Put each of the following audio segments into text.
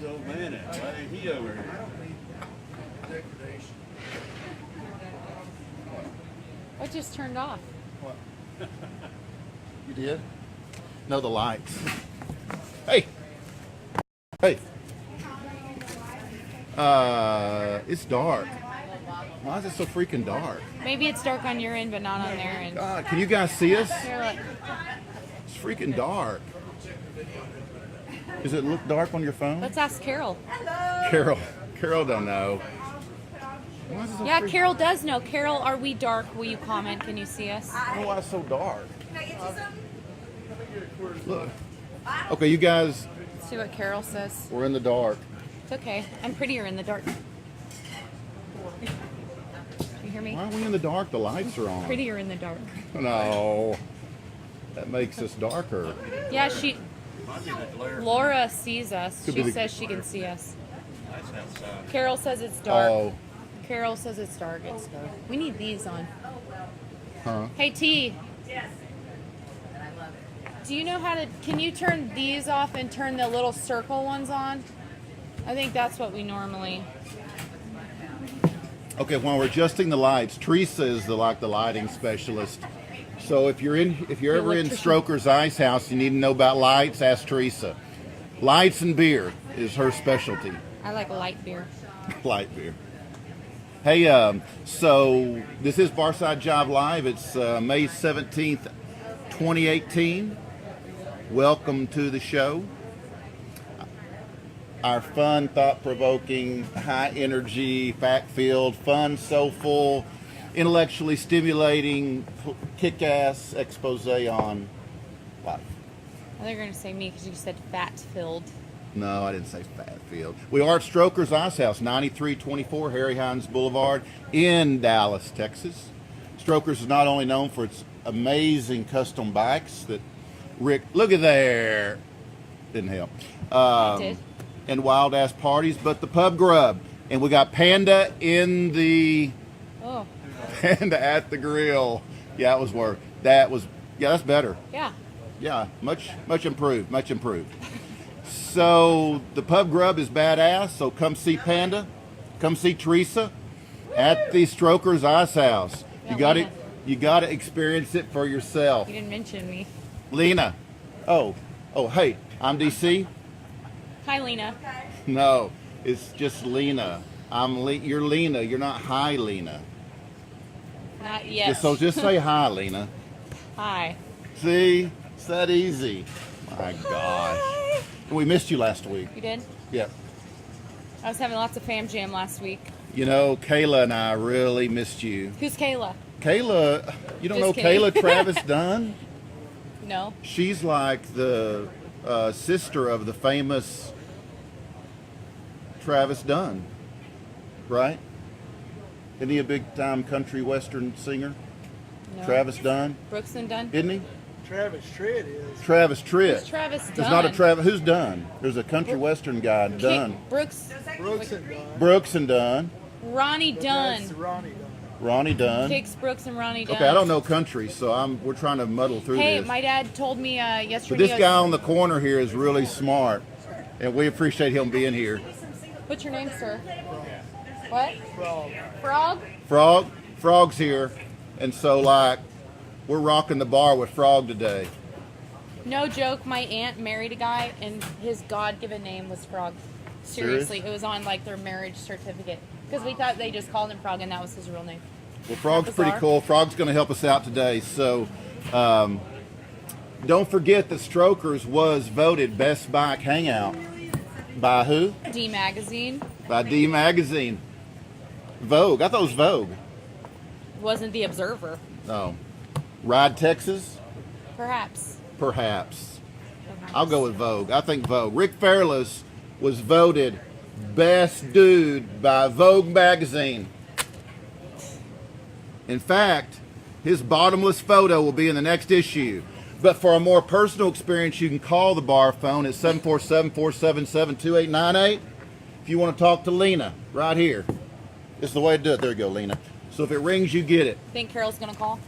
the old man at? Why ain't he over here? What just turned off? What? You did? No, the lights. Hey! Hey! It's dark. Why is it so freaking dark? Maybe it's dark on your end, but not on their end. God, can you guys see us? Here, look. It's freaking dark. Does it look dark on your phone? Let's ask Carol. Carol don't know. Why is it so Yeah, freaking- Carol does know. Carol, are we dark? Will you comment? Can you see us? I don't know why it's so dark. Look. Okay, you guys, Let's see what Carol says. we're in the dark. It's okay. I'm prettier in the dark. You hear me? Why are we in the dark? The lights are on. Prettier in the dark. No. That makes us darker. Yeah, Might be the glare. Laura sees us. Could be She the- says she can see us. That's outside. Carol says it's dark. Oh. Carol says it's dark. It's dark. We need these on. Huh? Hey T. Do you know how to? Can you turn these off and turn the little circle ones on? I think that's what we normally. Okay, while we're adjusting the lights, Teresa is the lighting specialist. So if you're ever in electrician. Stroker's Ice House, you need to know about lights, ask Teresa. Lights and beer is her specialty. I like light beer. Light beer. Hey, so this is Barside Jive Live. It's May 17th, 2018. Welcome to the show. Our fun, thought-provoking, high-energy, fact-filled, fun, soulful, intellectually stimulating, kick-ass expose on life. I thought you were going to say me because you said fat-filled. No, I didn't say fat-filled. We are at Stroker's Ice House, 9324 Harry Hines Boulevard in Dallas, Texas. Stroker's is not only known for its amazing custom bikes that Rick, look at there, didn't help. It did. And wild ass parties, but the pub grub, and we got Panda in the Oh, Panda at the grill. Yeah, it was work. That's better. yeah. Yeah, much improved, much improved. So the pub grub is badass. So come see Panda, come see Teresa at the Stroker's Ice House. Yeah, You got to experience it for yourself. You didn't mention me. Lena. Oh, hey, I'm DC. Hi, Lena. No, it's just Lena. You're Lena. You're not hi, Lena. Not yet. Just say hi, Lena. Hi. See, it's that easy. My gosh. We missed you last week. You did? Yeah. I was having lots of fam jam last week. You know, Kayla and I really missed you. Who's Kayla? Kayla, you don't Just know kidding. Kayla Travis Dunn? No. She's like the sister of the famous Travis Dunn, right? Isn't he a big-time country western singer? No. Travis Dunn, Brooks and Dunn? isn't he? Travis Tritt is. Travis Tritt. Who's Travis Dunn? There's not a Travis. Who's Dunn? There's a country western guy, Dunn. Brooks. Brooks and Dunn. Brooks and Dunn. Ronnie That's Dunn. Ronnie Dunn. Ronnie Dunn. Kicks Brooks and Ronnie Dunn. Okay, I don't know country, so we're trying to muddle through Hey, this. my dad told me But yesterday. this guy on the corner here is really smart, and we appreciate him being here. What's your name, sir? What? Frog. Frog? Frog's here, and so we're rocking the bar with Frog today. No joke. My aunt married a guy, and his God-given name was Frog. Seriously, Serious? it was on their marriage certificate because we thought they just called him Frog, and that was his real name. Well, Frog's Bizarre. pretty cool. Frog's going to help us out today. So don't forget that Strokers was voted Best Bike Hangout by who? D Magazine By D Magazine. Vogue. I thought it was Vogue. wasn't the Observer. No. Ride Texas? Perhaps. Perhaps. I'll go with Vogue. I think Vogue. Rick Fairless was voted Best Dude by Vogue Magazine. In fact, his bottomless photo will be in the next issue. But for a more personal experience, you can call the bar phone at 747-477-2898 if you want to talk to Lena right here. This is the way to do it. There you go, Lena. So if it rings, you get it. Think Carol's gonna call?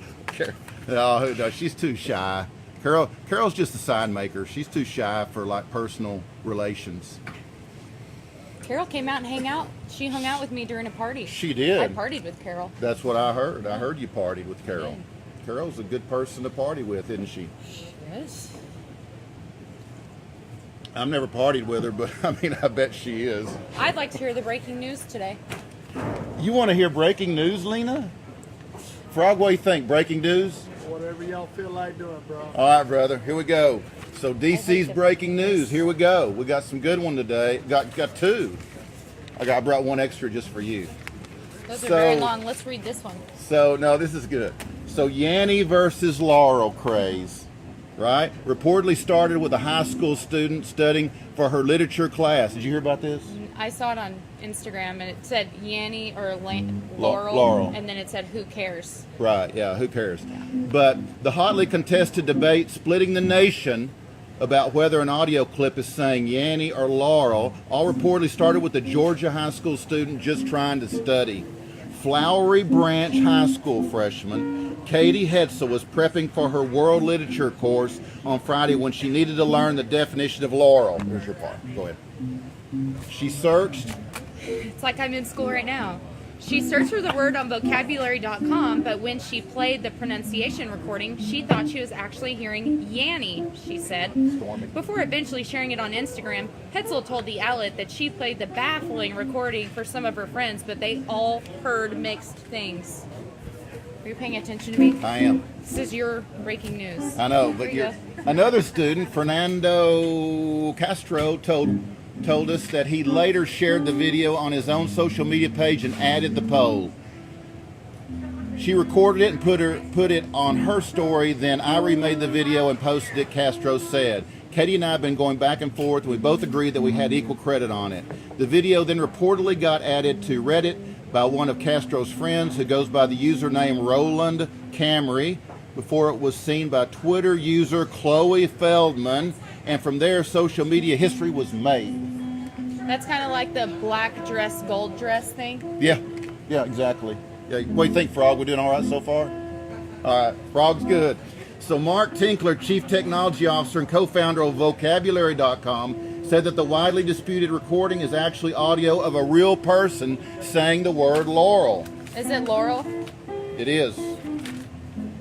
No, she's too shy. Carol's just a sign maker. She's too shy for personal relations. Carol came out and hang out. She hung out with me during a party. She did. I partied with Carol. That's what I heard. I heard you partied with Carol. did. Carol's a good person to party with, isn't she? Yes. I've never partied with her, but I mean, I bet she is. I'd like to hear the breaking news today. You want to hear breaking news, Lena? Frog, what do you think? Breaking news? Whatever y'all feel like doing, bro. All right, brother. Here we go. So DC's breaking news. Here we go. We got some good one today. Got two. I brought one extra just for you. Those are very long. Let's read this one. So no, this is good. So Yanni versus Laurel craze, right? Reportedly started with a high school student studying for her literature class. Did you hear about this? I saw it on Instagram, and it said Yanni or Laurel, Laurel. and then it said who cares. Right, yeah, who cares? But the hotly contested debate splitting the nation about whether an audio clip is saying Yanni or Laurel all reportedly started with a Georgia high school student just trying to study. Flowery Branch High School freshman Katie Hetzel was prepping for her world literature course on Friday when she needed to learn the definition of laurel. Here's your part. Go ahead. She searched. It's like I'm in school right now. She searched for the word on vocabulary.com, but when she played the pronunciation recording, she thought she was actually hearing Yanni, she said. Stormy. Before eventually sharing it on Instagram, Hetzel told the outlet that she played the baffling recording for some of her friends, but they all heard mixed things. Are you paying attention to me? I am. This is your breaking news. I know, but Here you another student, Fernando Castro, told us that he later shared the video on his own social media page and added the poll. She recorded it and put it on her story. Then I remade the video and posted it, Castro said. Katie and I have been going back and forth, and we both agreed that we had equal credit on it. The video then reportedly got added to Reddit by one of Castro's friends who goes by the username Roland Camry before it was seen by Twitter user Chloe Feldman, and from there social media history was made. That's kind of like the black dress, gold dress thing. Yeah, exactly. Yeah, what do you think, Frog? We doing all right so far? All right, Frog's good. So Mark Tinkler, Chief Technology Officer and co-founder of vocabulary.com, said that the widely disputed recording is actually audio of a real person saying the word laurel. Is it Laurel? It is.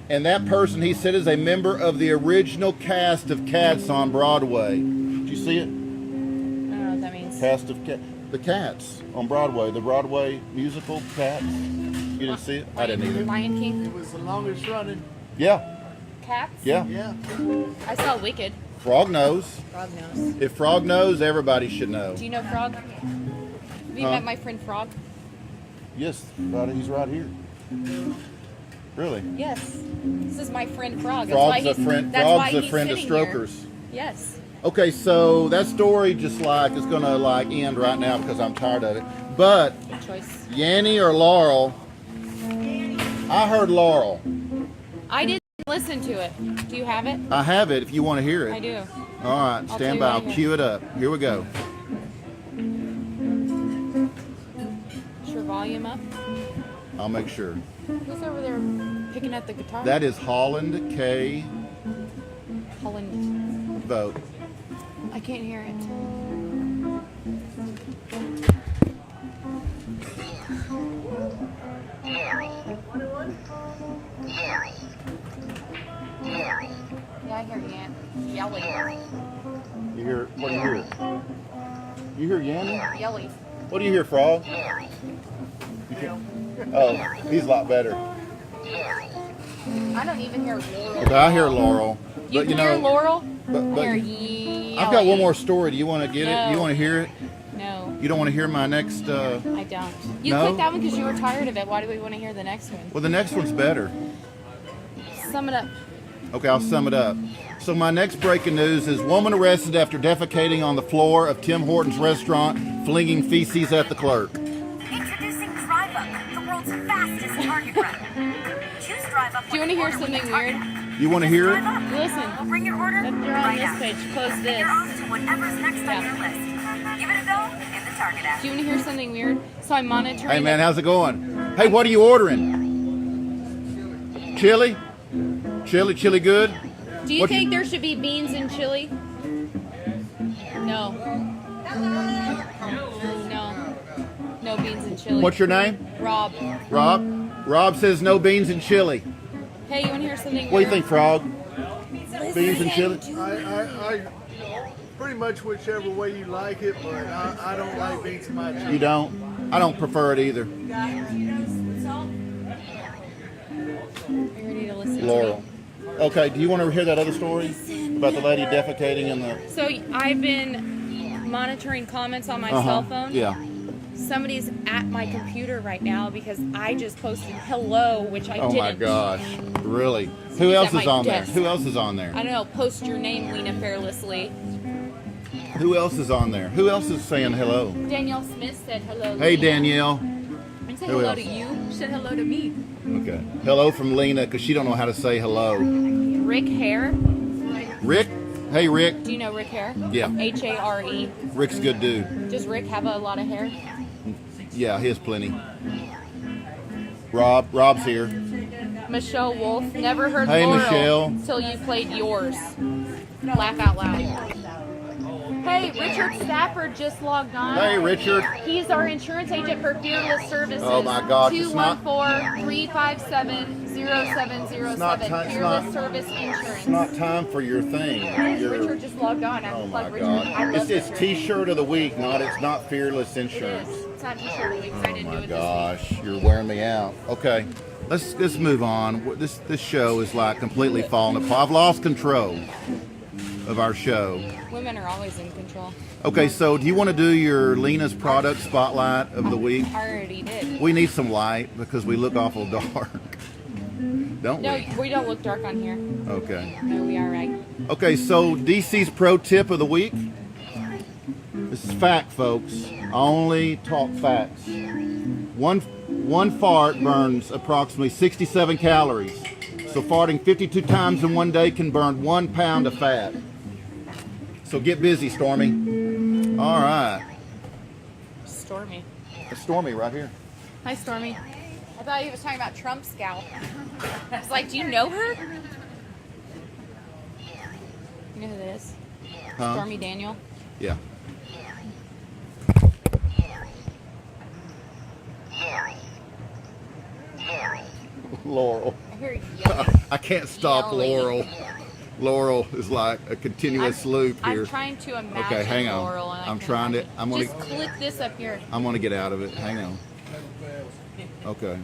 And that person, he said, is a member of the original cast of Cats on Broadway. Did you see it? I don't know what that means. Cast of the Cats on Broadway, the Broadway musical Cats. You didn't see it? I didn't either. Lion King. It was the longest running. Yeah, Cats? yeah. Yeah. I saw Wicked. Frog knows. Frog knows. If Frog knows, everybody should know. Do you know Frog? Have you met my friend Frog? Yes, he's right here. Really? Yes. This is my friend Frog. Frog's a friend. Frog's a friend of sitting here. Strokers. Yes. Okay, so that story just like is gonna like end right now because I'm tired of it. But Good choice. Yanni or Laurel? I heard Laurel. I didn't listen to it. Do you have it? I have it if you want to hear it. I do. All right, I'll stand tell by. you I'll right cue it up. Here we go. Is your volume up? I'll make sure. Who's over there picking up the guitar? That is Holland K. Holland. Vote. I can't hear it. Yeah, I hear Yan yelling. You hear? What do you hear? You hear Yanni? Yelling. What do you hear, Frog? Oh, he's a lot better. I don't even hear Laurel. Okay, I hear Laurel. You But can hear Laurel? but I hear yelling. I've got one more story. Do you want to get it? No. You want to hear it? No, You don't want to hear my next? I don't. You No? clicked that one because you were tired of it. Why do we want to hear the next one? Well, the next one's better. Sum it up. Okay, I'll sum it up. So my next breaking news is woman arrested after defecating on the floor of Tim Hortons restaurant, flinging feces at the clerk. Introducing Drive Up, the world's fastest Target run. Choose Drive Up. Do you want to hear something weird? You want to hear Drive it? Up. Listen. We'll bring your order If you're on right this out. page, close And this. you're off to whatever's next Yeah. on your list. Give it a go in the Target app. Do you want to hear something weird? So I'm monitoring. Hey man, how's it going? Hey, what are you ordering? Chili? Chili good? Do you what think there should be beans in chili? No. No. no beans and chili. What's your name? Rob. Rob? Rob says no beans and chili. Hey, you want to hear something? What do you think, Frog? Beans and chili? I pretty much whichever way you like it, but I don't like beans in my chili. You don't? I don't prefer it either. You ready to listen Laurel. Okay, do you want to hear that other story about the lady defecating in the... So I've been monitoring comments on my cell phone. Yeah. Somebody's at my computer right now because I just posted hello, which I didn't. Oh my gosh. Really? Who He's else at is my on desk. there? Who else is on there? I don't know. Post your name, Lena Fairlessly. Who else is on there? Who else is saying hello? Danielle Smith said hello. Hey, Lena. Danielle. I said Who hello else? to you. She said hello to me. Okay. Hello from Lena, because she don't know how to say hello. Rick Hare. Rick? Hey, Rick. Do you know Rick Hare? Yeah. Hare. Rick's a good dude. Does Rick have a lot of hair? Yeah, he has plenty. Rob's here. Michelle Wolf. Never heard Hey, Laurel Michelle. till you played yours. Laugh out loud. Hey, Richard Stafford just logged on. Hey, Richard. He's our insurance agent for Fearless Services. Oh, my God, it's not- 214-357-0707. Fearless Service Insurance. It's not time for your thing. Richard just logged on. Oh I'm my like, Richard, I God! love It's Richard. T-shirt of the week, it's not Fearless It Insurance. is. It's not t-shirt week, 'cause I Oh didn't do my it gosh, you're wearing me out. Okay, let's move on. This show is like completely falling apart. I've lost control of our show. this week. Women are always in control. Okay, so do you want to do your Lena's product spotlight of the week? I already did. We need some light because we look awful dark, don't No, we? we don't look dark on here. Okay. No, we are right. Okay, so DC's pro tip of the week. This is fact, folks. I only talk facts. One fart burns approximately 67 calories. So farting 52 times in one day can burn 1 pound of fat. So get busy, Stormy. All right. Stormy. It's Stormy right here. Hi, Stormy. I thought he was talking about Trump's gal. I was like, do you know her? You know who that is? Huh? Stormy Daniel. Yeah. Laurel. I hear you yelling. I can't stop Yelling. Laurel. Laurel is like a continuous loop here. I'm trying to imagine Okay, hang on. Laurel. And I I'm can't trying to- imagine. I'm gonna- Just click this up here. I'm gonna get out of it. Hang on. Okay.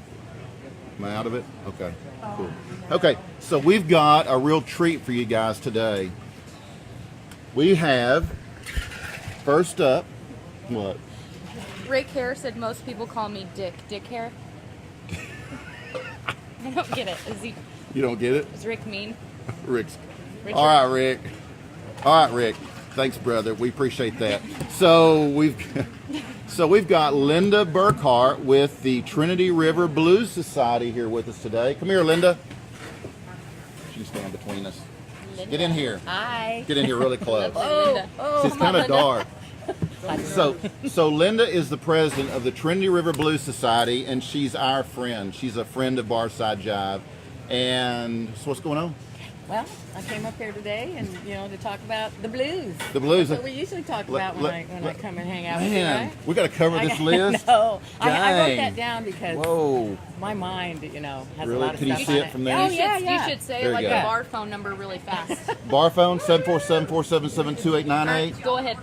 Am I out of it? Okay. Cool. Okay, so we've got a real treat for you guys today. We have, first up, what? Rick Hare said most people call me Dick. Dick Hare? I don't get it. You don't get it? Is Rick mean? Rick's. Richard? All right, Rick. All right, Rick. Thanks, brother. We appreciate that. So we've got Linda Burkhart with the Trinity River Blues Society here with us today. Come here, Linda. She can stand between us. Get in here. Hi. Get in here really close. Oh, It's kind of dark. So Linda is the president of the Trinity River Blues Society, and she's our friend. She's a friend of Barside Jive. And so what's going on? well, I came up here today and, to talk about the blues. The blues. That's what we usually talk about when I come and hang out with you, Man, right? we got to cover this list. No, I wrote Dang. that down because Whoa. my mind, has Really? a lot of Can you stuff see on it from there? Oh, You yeah, should, yeah. You should say There you like go. the bar phone number really fast. Bar phone 747-477-2898. Go ahead.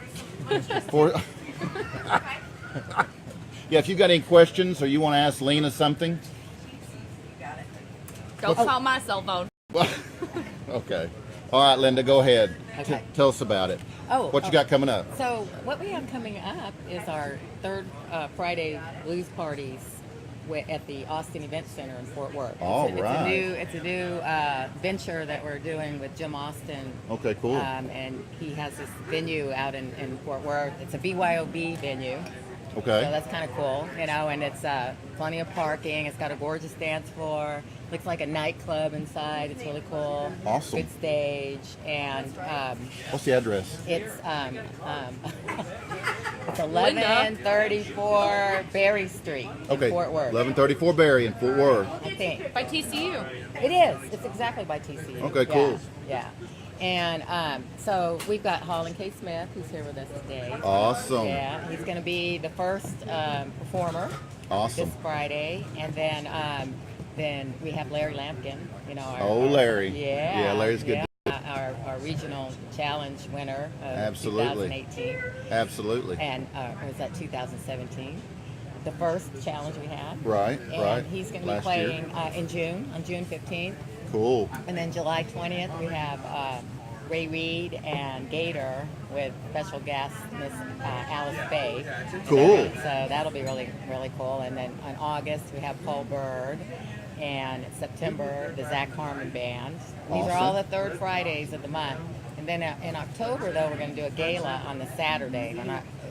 Yeah, if you got any questions or you want to ask Lena something. Don't call my cell phone. Okay. All right, Linda, go ahead. Okay. Tell us about it. What you got coming up? So what we have coming up is our third Friday blues parties at the Austin Event Center in Fort Worth. All right. It's a new venture that we're doing with Jim Austin. Okay, cool. And he has this venue out in Fort Worth. It's a BYOB venue. So Okay. that's kind of cool, and it's plenty of parking. It's got a gorgeous dance floor. Looks like a nightclub inside. It's really cool. Awesome. Good stage, and What's the address? it's 1134 Berry Street in Okay. Fort Worth. 1134 Berry in Fort Worth. I think By TCU. it is. It's exactly by TCU. Okay, cool. Yeah. And so we've got Holland K. Smith, who's here with us today. Awesome. Yeah, he's going to be the first performer Awesome. this Friday. And then we have Larry Lampkin, you know. Larry. Yeah. Larry's good. Our regional challenge winner of Absolutely. 2018. Absolutely. And or was that 2017? The first challenge we had. Right, and right. He's going to be Last playing in June, on June 15th. Cool. And then July 20th, we have Ray Reed and Gator with special guest Miss Alice Bay. Cool. So that'll be really, really cool. And then in August, we have Paul Bird. And in September, the Zach Harmon Band. These are all the third Fridays of the month. And then in October, though, we're going to do a gala on the Saturday.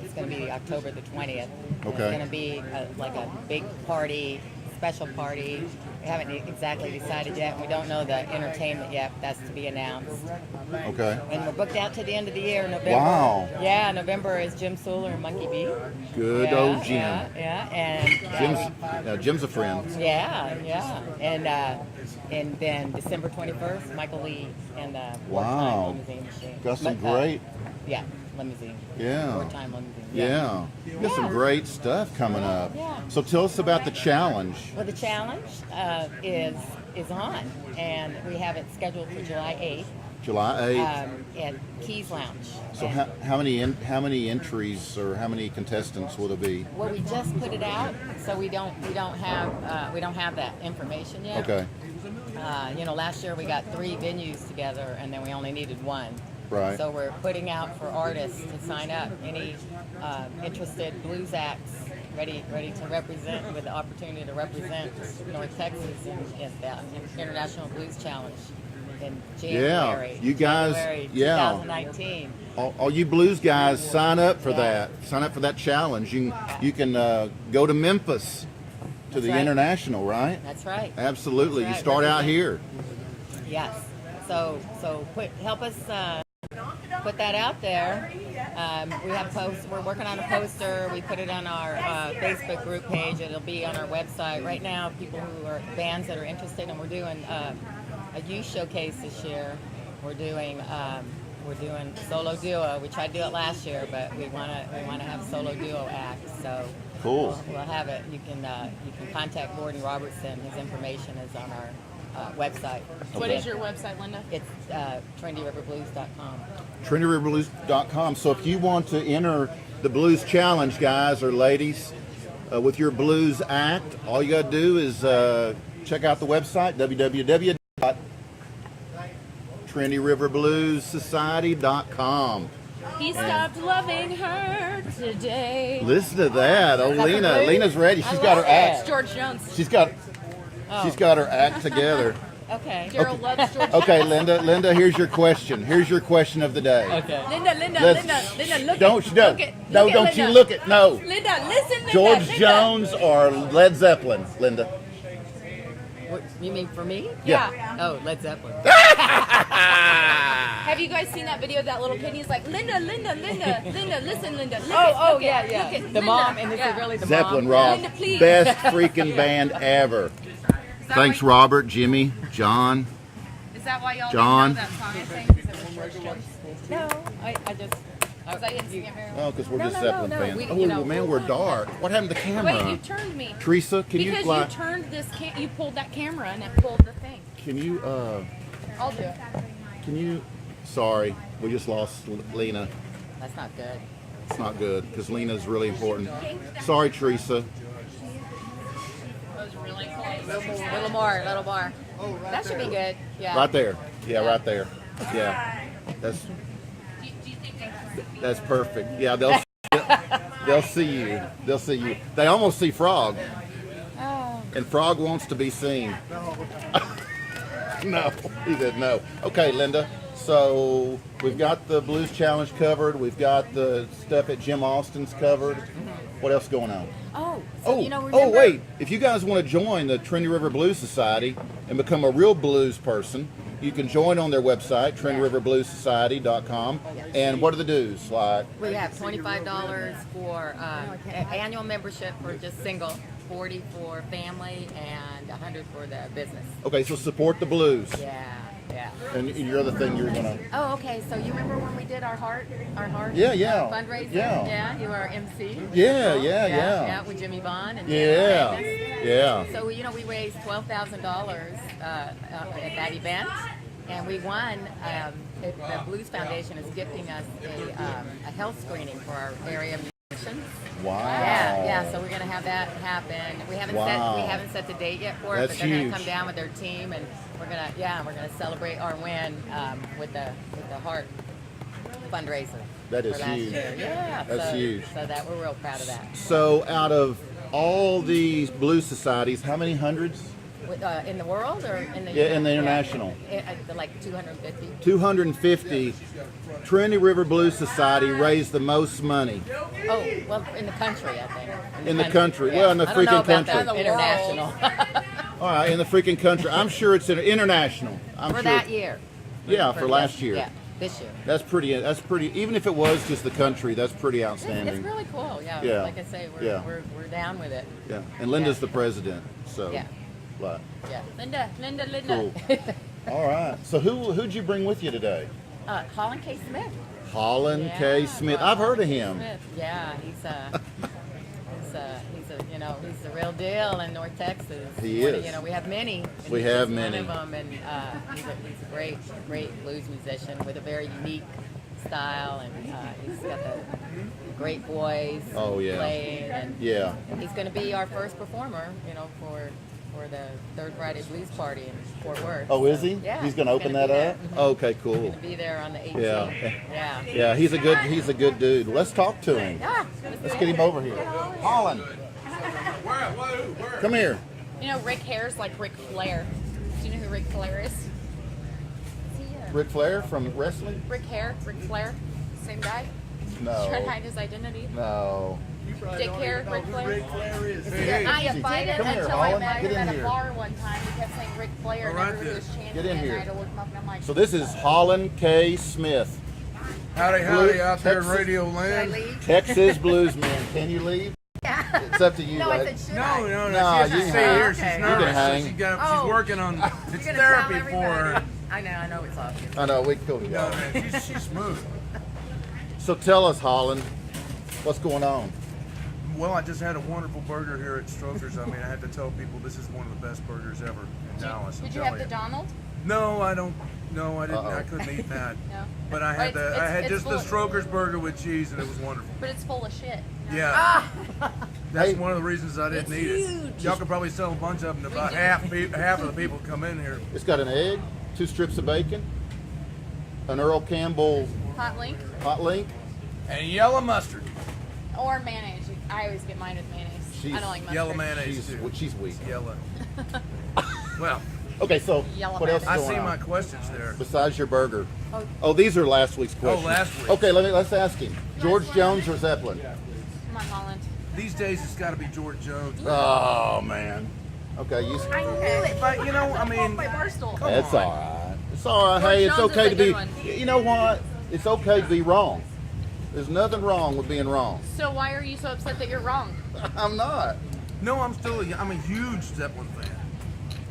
It's going to be October the 20th. Okay. It's going to be like a big party, special party. We haven't exactly decided yet. We don't know the entertainment yet. But that's to be announced. Okay. And we're booked out to the end of the year. November. Wow. Yeah, November is Jim Sewell and Monkey B. Good Yeah, old Jim. And Jim's a friend. yeah. And then December 21st, Michael Lee and the Wow. Wartime Limousine Machine. Got some But, great. Yeah, limousine. Yeah. Wartime limousine. Yeah. You got some great stuff coming up. Yeah. So tell us about the challenge. Well, the challenge is on, and we have it scheduled for July 8th July 8th. at Keys Lounge. So And- how many entries or how many contestants will there be? Well, we just put it out, so we don't have that information yet. Okay. Last year we got 3 venues together, and then we only needed 1. Right. So we're putting out for artists to sign up. Any interested blues acts ready to represent, with the opportunity to represent North Texas in the International Blues Challenge in January. You guys- January yeah. 2019. All you blues guys, sign up for that. Sign up for that challenge. You can go to Memphis to the right. International, right? That's right. Absolutely. That's You right. start out here. Yes. So help us put that out there. We have posts. We're working on a poster. We put it on our Facebook group page. It'll be on our website right now. People who are bands that are interested, and we're doing a youth showcase this year. We're doing solo duo. We tried to do it last year, but we want to have solo duo acts. So Cool. we'll have it. You can contact Gordon Robertson. His information is on our website. What is your website, Linda? It's trendyriverblues.com. TrendyRiverBlues.com. So if you want to enter the Blues Challenge, guys or ladies, with your blues act, all you got to do is check out the website, www.trendyriverbluessociety.com. He stopped loving her today. Listen to that. Oh, that the Lena. blues? Lena's ready. I She's got her love act. it. George Jones. She's got her act together. Okay. Daryl loves George Okay, Linda, here's your question. Here's your question of the day. Okay. Linda, Let's- look Don't it. no, Look it. no, Look it, don't Linda. you look it. No. Linda, listen, Linda. George Linda. Jones or Led Zeppelin, Linda? What, you mean for me? Yeah. Oh, Led Zeppelin. Have you guys seen that video of that little kid? He's like, Linda, listen, Linda. Look Oh, it, yeah. look it, The Linda. mom, and this Yeah. is really the Zeppelin mom. Rock. Linda, please. Best freaking band ever. Is that Thanks, why- Robert, Jimmy, John. Is that why y'all John. didn't know that song? I sang because it was George Jones. No, I just. Because I didn't sing it very well. Oh, because we're No, just no, Zeppelin no, fans. we- Oh, you know- man, we're dark. What happened to the camera? Wait, you turned me. Teresa, can Because you like? you turned this you pulled that camera and it pulled the thing. Can you I'll do it. Can you? Sorry, we just lost Lena. That's not good. It's not good because Lena's really important. Sorry, Teresa. That was really close. Little more. That should be good. Yeah. Right there. Yeah, right there. Yeah, that's Do you think they can see? that's perfect. Yeah, they'll see you. They'll see you. They almost see Frog, Oh. and Frog wants to be seen. No, he said no. Okay, Linda. So we've got the Blues Challenge covered. We've got the stuff at Jim Austin's covered. What else going on? Oh. So, remember. Wait. If you guys want to join the Trendy River Blues Society and become a real blues person, you can join on their website, TrendyRiverBluesSociety.com. And what are the dues like? We have $25 for annual membership for just single, $40 for family, and $100 for the business. Okay, so support the blues. Yeah. Yeah. And your other thing you were gonna. Oh, okay. So you remember when we did our heart Yeah. fundraiser? Yeah. Yeah. You were our MC. Yeah, Cool. yeah. Yeah, with Jimmy Bond and Yeah. Yeah. So you know we raised $12,000 at that event, and we won. The Blues Foundation is gifting us a health screening for our area musicians. Wow. Yeah. So we're gonna have that happen. We haven't set the date yet for it, That's but they're huge. gonna come down with their team, and we're gonna celebrate our win with the heart fundraiser. That is for last huge. year. Yeah. That's huge. So that we're real proud of that. So out of all these blues societies, how many hundreds? In the world or in the Yeah, in the international. Like 250. 250. Trinity River Blues Society raised the most money. Oh, well, in the country, I think. In the country. Well, in the I don't know freaking about country. that international. All right, in the freaking country. I'm sure it's international. I'm For sure. that year. Yeah, for last year. Yeah, this year. That's pretty. Even if it was just the country, that's pretty outstanding. It's really cool. Yeah. Yeah. Like I say, Yeah. we're down with it. Yeah, and Linda's Yeah. the president. So. Yeah. What? Yeah. Linda. Cool. All right. So who'd you bring with you today? Holland K. Smith. Holland K. Smith. I've heard of him. Smith. Yeah, he's he's the real deal in North Texas. He One of- is. You know, we have many. and We he's have just many. One of them, and he's a great blues musician with a very unique style, and he's got the great voice. Oh, yeah. Playing, and Yeah. he's going to be our first performer. You know, for the Third Friday Blues Party in Fort Worth. Oh, is he? Yeah. He's going to open gonna that be up. there. Okay, He's cool. going to be there on the 18th. Yeah. Yeah. Yeah, he's a good dude. Let's talk to him. Yeah. Let's get him over here. Holland, come here. You know, Rick Hair's like Ric Flair. Do you know who Ric Flair is? Ric Flair from wrestling? Rick Hair, Ric Flair, same guy. No. Trying to hide his identity. No. You probably Dick don't Hair, even know Ric who Flair. Ric Flair is. I Come didn't here, until I Holland. met Get him in at here. a bar one time. He kept saying Ric Flair, and All right everybody then. was chanting Get in it, and here. I had to look him up, and I'm like, So this is Holland K. Smith, Howdy out there in Texas. Radio Should I Land. leave? Texas Bluesman. Can you leave? It's up to you. No, I lady. said should No, I? no, No, she has you to can stay hang. here. Okay. She's You can nervous. hang. She's Oh. working on You're it's gonna therapy tell for her. everybody. I know it's obvious. I know, we can go No, together. man, she's smooth. So tell us, Holland, what's going on? Well, I just had a wonderful burger here at Stroker's. I mean, I had to tell people this is one of the best burgers ever in Dallas. I'm did you have telling the Donald? No, I don't. No, I didn't. Uh-oh. I couldn't eat that. No. But I had Well, I had it's just the full of- Stroker's burger with cheese, and it was wonderful. But it's full of shit. Yeah. That's Hey. one of the reasons I didn't eat it. Y'all could probably sell a bunch of them. To about half of the people come in here. It's got an egg, 2 strips of bacon, an Earl Campbell Hot link hot link. And yellow mustard. or mayonnaise. I always get mine with mayonnaise. I don't like mustard. Yellow mayonnaise too. She's weak. Yellow. Well, Okay, so Yellow what else is I going see on my questions there. besides your burger? Oh, these are last week's questions. last week. Okay, let's ask him. George Jones or Zeppelin? Come on, Holland. These days, it's got to be George Jones. Oh man. Okay, you. I knew it. But you know, I mean, By Barstool. come It's on. all right. It's all right. Hey, it's Jones is okay a to be. good one. You know what? It's okay to be wrong. There's nothing wrong with being wrong. So why are you so upset that you're wrong? I'm not. No, I'm a huge Zeppelin fan.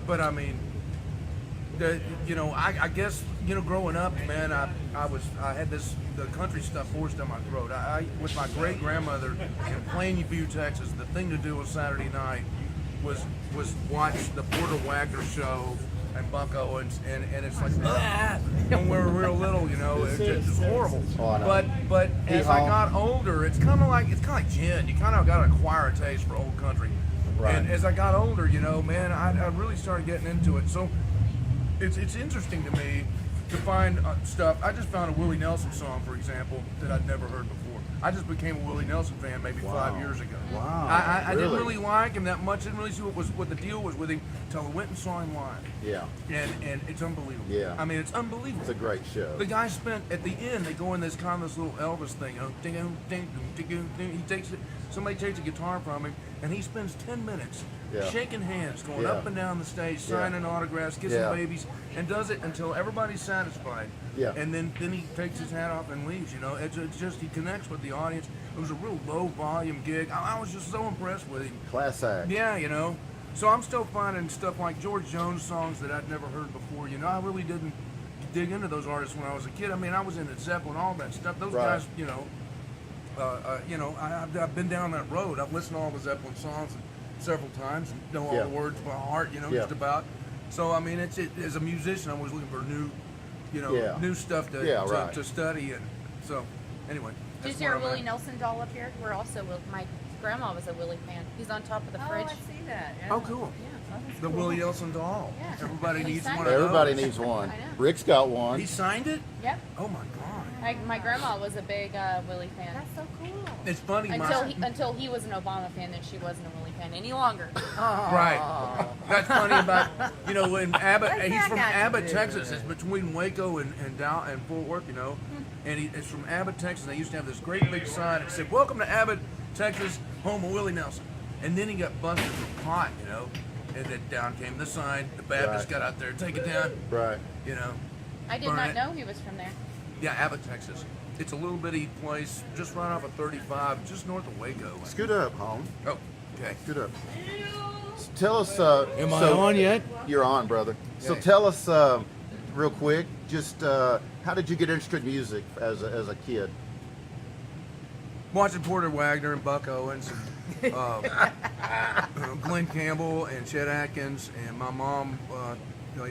But I mean, I guess growing up, man, I had the country stuff forced down my throat. I with my great grandmother in Plainview, Texas. The thing to do on Saturday night was watch the Porter Wagner show and Buck Owens, and it's like when we were real little, it's just horrible. Oh, I know. But as I got older, it's kind of like gin. You kind of got to acquire a taste for old country. Right. And as I got older, man, I really started getting into it. So it's interesting to me to find stuff. I just found a Willie Nelson song, for example, that I'd never heard before. I just became a Willie Nelson fan maybe 5 years ago. Wow. I didn't Really? really like him that much. Didn't really see what the deal was with him until I went and saw him live. Yeah. And it's unbelievable. Yeah. I mean, it's unbelievable. It's a great show. The guy spent at the end. They go in this little Elvis thing. Ding, ding, ding, ding, ding. He takes it. Somebody takes a guitar from him, and he spends 10 minutes Yeah. shaking hands, going Yeah. up and down the stage, signing autographs, kissing Yeah. babies, and does it until everybody's satisfied. Yeah. And then he takes his hat off and leaves. It's just he connects with the audience. It was a real low volume gig. I was just so impressed with him. Class act. Yeah, So I'm still finding stuff like George Jones songs that I'd never heard before. You know, I really didn't dig into those artists when I was a kid. I mean, I was into Zeppelin, all that stuff. Those Right. guys, I've been down that road. I've listened to all the Zeppelin songs several times and know all Yeah. the words by heart. You know, Yeah. just about. So I mean, as a musician, I'm always looking for new, Yeah. new stuff to Yeah, right. to study. And so, anyway. Did you that's see where our I'm Willie at. Nelson doll up here? We're also my grandma was a Willie fan. He's on top of the fridge. see that. Oh, cool. The Willie Nelson doll. Yeah. Everybody And he needs signed one it. of those. Everybody needs one. I know. Rick's got one. He signed it? Yep. Oh my God. My grandma was a big Willie fan. That's so cool. It's funny. Until he was an Obama fan, then she wasn't a Willie fan any longer. Right. That's funny about, when Abbott, What's he's that from got to Abbott, do Texas. with It's it? between Waco and Fort Worth, And it's from Abbott, Texas. They used to have this great big sign that said, "Welcome to Abbott, Texas, home of Willie Nelson." And then he got busted for pot, And then down came the sign. The Baptists Right. got out there, take it down, Right. I did Burn not it. know he was from there. Yeah, Abbott, Texas. It's a little bitty place just right off of 35, just north of Waco. Scoot up, home. Oh, okay. Scoot up. Tell us. Am I on yet? You're on, brother. So Okay. tell us, real quick, just how did you get interested in music as a kid? Watching Porter Wagner and Buck Owens, and, Glenn Campbell and Chet Atkins, and my mom.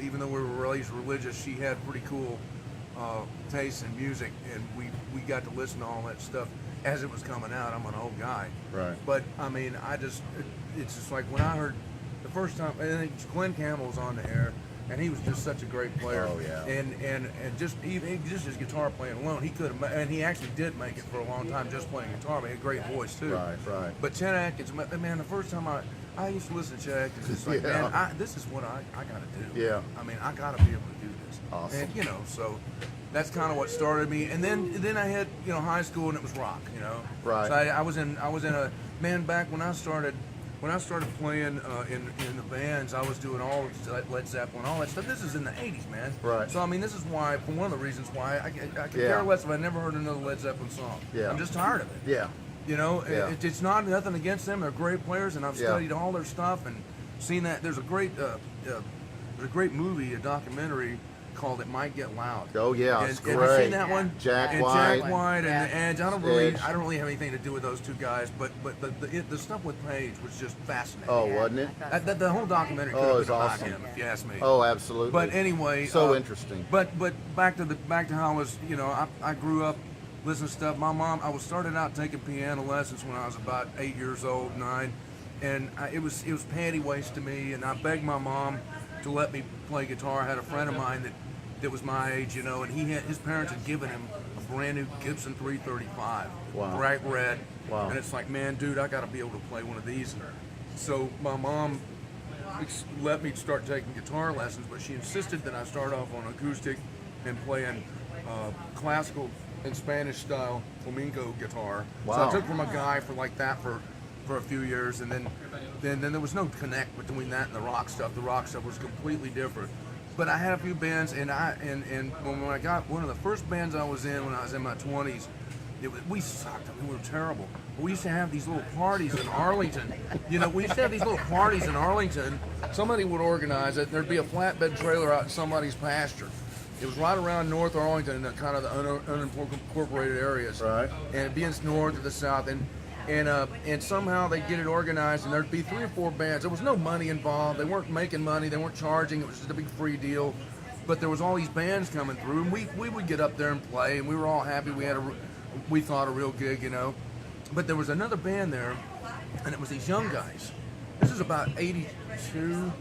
Even though we were raised religious, she had pretty cool tastes in music, and we got to listen to all that stuff as it was coming out. I'm an old guy, Right. but I mean, it's just like when I heard the first time, and Glenn Campbell was on the air, and he was just such a great player. Oh, yeah. And just just his guitar playing alone, he could have, and he actually did make it for a long time just playing guitar. But he had a great voice too. Right, right. But Chet Atkins, man, the first time I used to listen to Chet Atkins, it's like, Yeah. man, this is what I got to do. Yeah. I mean, I got to be able to do this. Awesome. And so that's kind of what started me. And then I hit high school, and it was rock. Right. So I was in a man back when I started playing in the bands. I was doing all of Led Zeppelin, all that stuff. This is in the '80s, man. Right. So I mean, this is why, for one of the reasons why I could Yeah. care less if I never heard another Led Zeppelin song. Yeah. I'm just tired of it. Yeah. Yeah. It's not nothing against them. They're great players, and I've Yeah. studied all their stuff and seen that. There's a great movie, a documentary called "It Might Get Loud." Oh, yeah, and, it's Have you great. seen that one? Jack and White. Jack White and Yeah. the Edge. I don't really have anything to do with those two guys, but the stuff with Page was just fascinating. Oh, wasn't it? The whole documentary could Oh, have it's been about awesome. him, if you ask me. Oh, absolutely. But anyway, so interesting. But back to how I was. I grew up listening to stuff. My mom. I started out taking piano lessons when I was about 8 years old, 9, and it was panty waist to me. And I begged my mom to let me play guitar. I had a friend of mine that was my age, and his parents had given him a brand new Gibson 335, Wow. bright red. Wow. And it's like, man, dude, I got to be able to play one of these. So my mom let me start taking guitar lessons, but she insisted that I start off on acoustic and playing classical and Spanish style flamenco guitar. So Wow. I took from a guy for like that for a few years, and then there was no connect between that and the rock stuff. The rock stuff was completely different. But I had a few bands, and when I got one of the first bands I was in when I was in my 20s, we sucked. I mean, we were terrible. But we used to have these little parties in Arlington. We used to have these little parties in Arlington. Somebody would organize it. There'd be a flatbed trailer out in somebody's pasture. It was right around North Arlington, in the kind of the unincorporated areas. Right. And it'd be in north or the south, and somehow they'd get it organized, and there'd be 3 or 4 bands. There was no money involved. They weren't making money. They weren't charging. It was just a big free deal. But there was all these bands coming through, and we would get up there and play, and we were all happy. We thought a real gig, But there was another band there, and it was these young guys. This is about 82,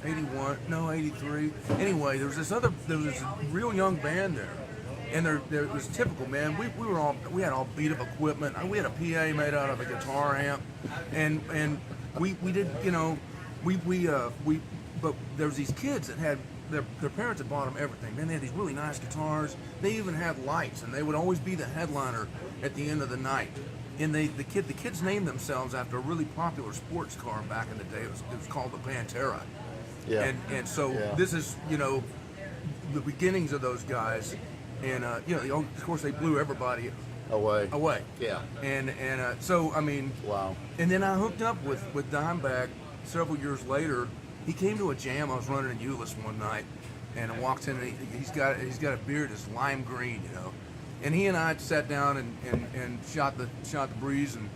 81, no, 83. Anyway, there was this real young band there. And there was typical, man. We had all beat up equipment. We had a PA made out of a guitar amp, and we did, but there was these kids that had their parents had bought them everything. Man, they had these really nice guitars. They even had lights, and they would always be the headliner at the end of the night. And the kids named themselves after a really popular sports car back in the day. It was called the Pantera. Yeah. And so Yeah. this is the beginnings of those guys. And of course they blew everybody Away. Yeah. And so I mean, Wow. and then I hooked up with Dimebag several years later, he came to a jam. I was running in Euless one night, and I walked in, and he's got a beard that's lime green, you know. And he and I sat down and shot the breeze, and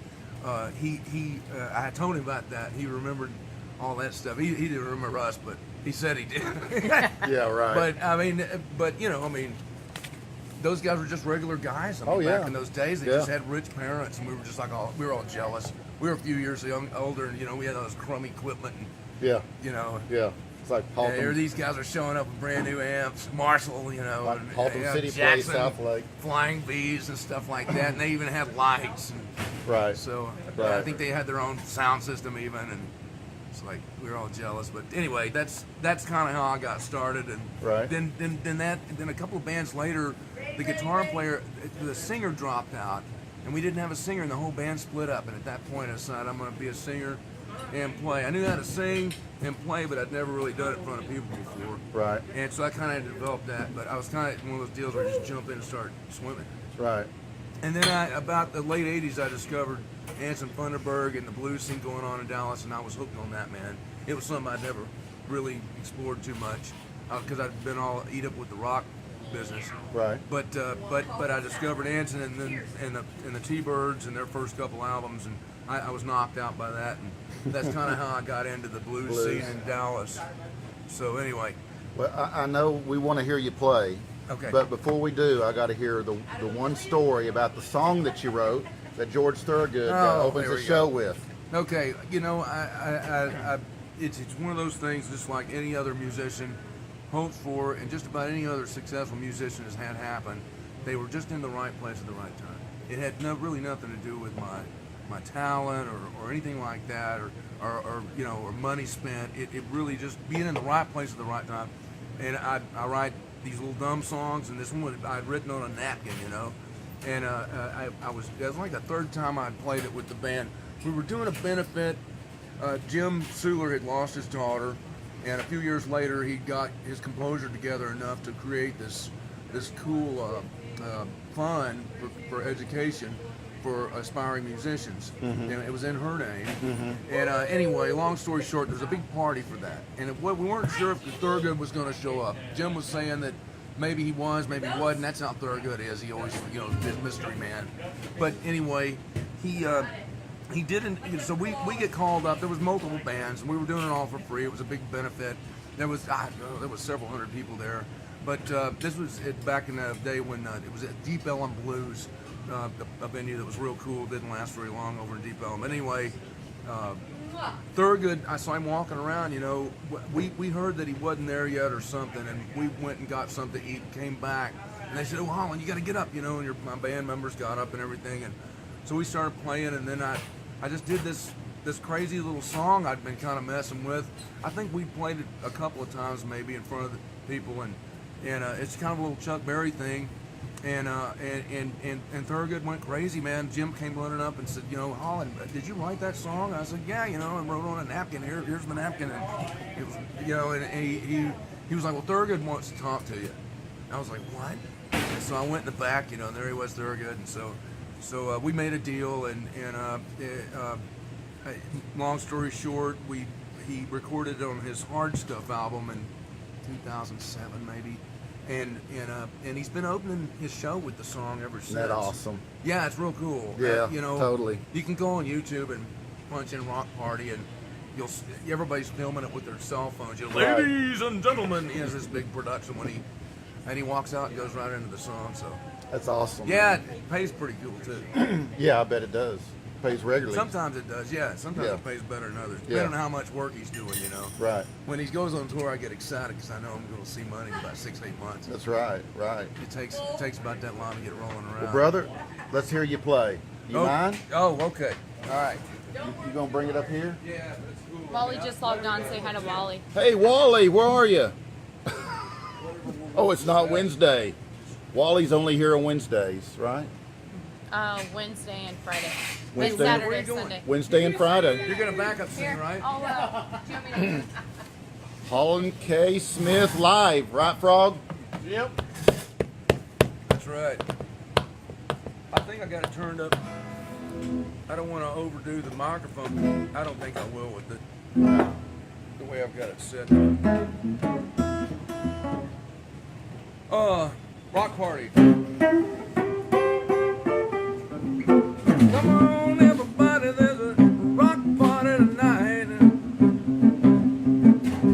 I told him about that. He remembered all that stuff. He didn't remember us, but he said he did. Yeah, right. But I mean, those guys were just regular guys. I mean, back in those days, they just had rich parents, and we were just like we were all jealous. We were a few years older, and we had all this crummy equipment, and Yeah. Yeah. It's like Haltom, here these guys are showing up with brand new amps, Marshall, like and Haltom City Jackson, Place, South Lake. Flying V's and stuff like that, and they even had lights. And Right. so Right. I think they had their own sound system even, and it's like we were all jealous. But anyway, that's kind of how I got started. And Right. then a couple of bands later, the guitar player, the singer dropped out, and we didn't have a singer, and the whole band split up. And at that point, I decided I'm going to be a singer and play. I knew how to sing and play, but I'd never really done it in front of people before. Right. And so I kind of developed that. But I was kind of one of those deals where I just jump in and start swimming. Right. And then about the late 80s, I discovered Anson Thunderberg and the blues scene going on in Dallas, and I was hooked on that, man. It was something I'd never really explored too much because I'd been all eat up with the rock business. Right. But I discovered Anson and the T-Birds and their first couple albums, and I was knocked out by that, and that's kind of how I got into the blues scene in Dallas. So anyway. Well, I know we want to hear you play. Okay. But before we do, I got to hear the one story about the song that you wrote that George Thorogood opens there the we show go. with. Okay, it's one of those things, just like any other musician hopes for, and just about any other successful musician has had happen. They were just in the right place at the right time. It had really nothing to do with my talent or anything like that, or money spent. It really just being in the right place at the right time. And I write these little dumb songs, and this one I'd written on a napkin, and it was like the third time I'd played it with the band. We were doing a benefit. Jim Suler had lost his daughter, and a few years later he got his composure together enough to create this cool fund for education for aspiring musicians, and it was in her name. And anyway, long story short, there was a big party for that, and we weren't sure if Thurgood was going to show up. Jim was saying that maybe he was, maybe he wasn't. That's how Thurgood is. He always, mystery man. But anyway, he didn't. So we get called up. There was multiple bands, and we were doing it all for free. It was a big benefit. There was several hundred people there. But this was back in the day when it was at Deep Ellum Blues. A venue that was real cool, didn't last very long over in Deep Ellum. Anyway, Thurgood, I saw him walking around, we heard that he wasn't there yet or something, and we went and got something to eat and came back. And they said, "Oh, Holland, you got to get up," and my band members got up and everything. And so we started playing, and then I just did this crazy little song I'd been kind of messing with. I think we played it a couple of times maybe in front of the people, and it's kind of a little Chuck Berry thing. And Thurgood went crazy, man. Jim came running up and said, "Holland, did you write that song?" I said, "Yeah, and wrote on a napkin. Here's the napkin." And it was, and he was like, "Well, Thurgood wants to talk to you." And I was like, "What?" And so I went in the back, and there he was, Thurgood. And so we made a deal, and long story short, he recorded it on his Hard Stuff album in 2007 maybe. And he's been opening his show with the song ever since. Isn't that awesome? Yeah, it's real cool. Yeah, totally. You can go on YouTube and punch in Rock Party, and everybody's filming it with their cell phones. Right. Ladies and gentlemen, he has this big production and he walks out and goes right into the song. So That's awesome. yeah, man. it pays pretty cool too. Yeah, I bet it does. Pays regularly. Sometimes it does, yeah. Sometimes Yeah. it pays better than others, Yeah. depending on how much work he's doing, Right. When he goes on tour, I get excited because I know I'm going to see money in about 6-8 months. That's right. It takes about that long to get rolling around. Well, brother, let's hear you play. You mind? Oh, okay. All right. You gonna bring it up here? Yeah, that's cool. Wally just logged on. Say hi to Wally. Hey, Wally, where are you? Oh, it's not Wednesday. Wally's only here on Wednesdays, right? Wednesday and Friday. Wednesday. And Where Saturday, you going? Sunday. Wednesday and Friday. You're going to back up soon, right? Do you want me to? Holland K. Smith live, right, Frog? Yep. That's right. I think I got it turned up. I don't want to overdo the microphone. I don't think I will with it. The way I've got it set. Rock party. Come on, everybody, there's a rock party tonight.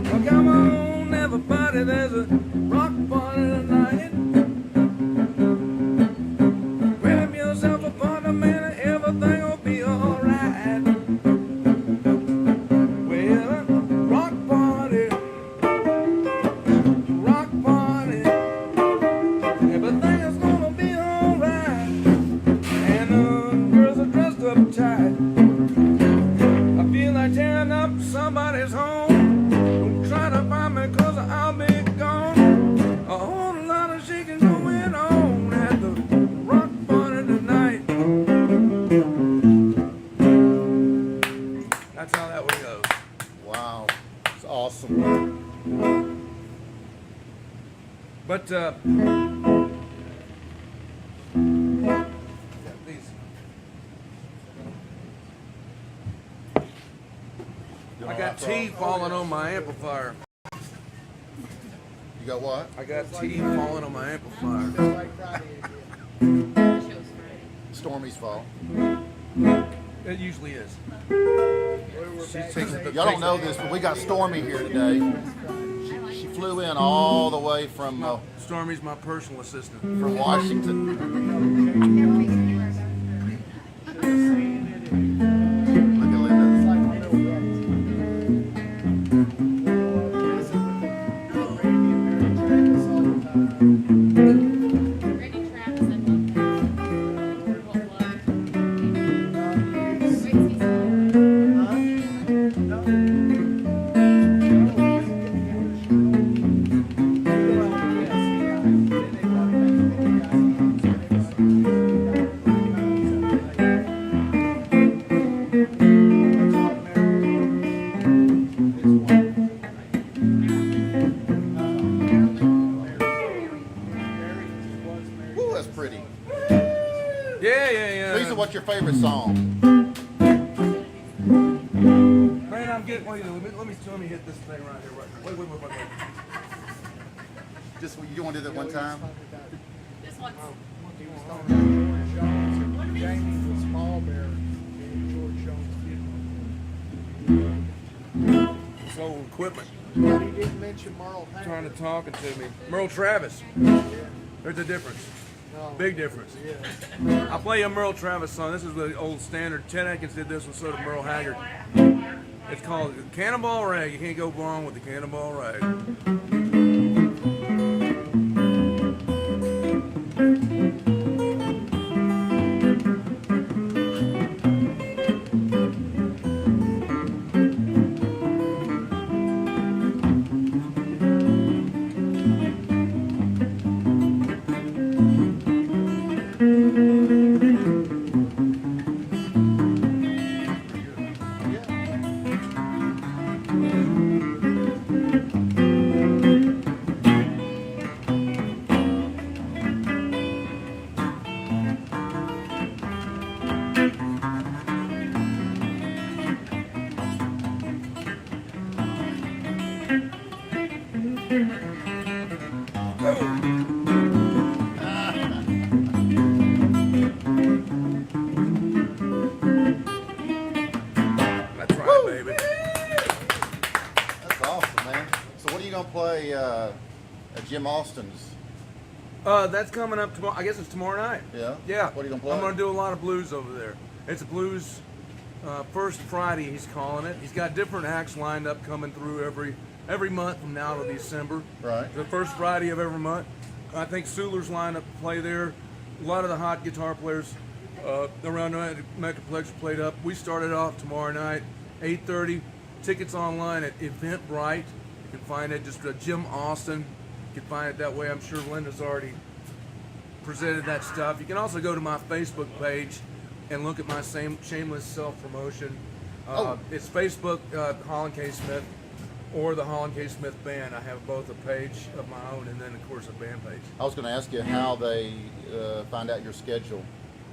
Oh, come on, everybody, there's a rock party tonight. Grab yourself a partner, man, and everything will be alright. Well, rock party, rock party. Everything is gonna be alright. And girls are dressed up tight. I feel like tearing up somebody's home. Don't try to find me, cause I'll be gone. A whole lot of shaking going on at the rock party tonight. That's how that one goes. Wow, it's awesome. But these. I got tea falling on my amplifier. You got what? I got tea falling on my amplifier. Stormy's fault. It usually is. Y'all don't know this, but we got Stormy here today. She flew in all the way from Stormy's my personal assistant. Washington. Look at Linda. Randy Travis, I Woo, that's pretty. Yeah. Lisa, what's your favorite song? Man, I'm getting. Wait, let me hit this thing right here. Wait. Just you want to do that one time? This one's Jamie was small bear in George Jones' funeral. It's old equipment. But he didn't mention Merle Haggard. Trying to talk to me. Merle Travis. There's a difference. No. Big difference. Yeah. I'll play you a Merle Travis song. This is the old standard. Chet Atkins did this one, so did Merle Haggard. It's called Cannonball Rag. You can't go wrong with the Cannonball Rag. That's right, baby. That's awesome, man. So what are you gonna play at Jim Austin's? That's coming up tomorrow. I guess it's tomorrow night. Yeah? Yeah. What are you gonna play? I'm gonna do a lot of blues over there. It's a blues first Friday. He's calling it. He's got different acts lined up coming through every month from now to December. Right. The first Friday of every month. I think Suler's lined up to play there. A lot of the hot guitar players around the Metroplex played up. We started off tomorrow night, 8:30. Tickets online at Eventbrite. You can find it just Jim Austin. You can find it that way. I'm sure Linda's already presented that stuff. You can also go to my Facebook page and look at my same shameless self-promotion. It's Facebook, Holland K. Smith, or the Holland K. Smith Band. I have both a page of my own and then, of course, a band page. I was gonna ask you how they find out your schedule.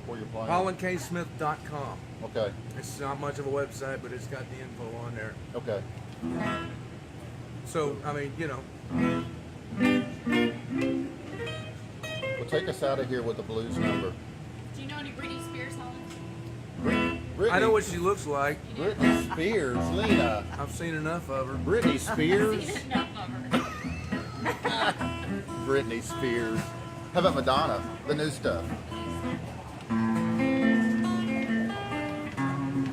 where you're playing? HollandKSmith.com. Okay. It's not much of a website, but it's got the info on there. Okay. So, I mean, you know, Well, take us out of here with a blues number. Do you know any Britney Spears songs? Britney, I know what she looks like. Britney Spears, Lena. I've seen enough of her. Britney Spears. Enough of her. Britney Spears. How about Madonna? The new stuff.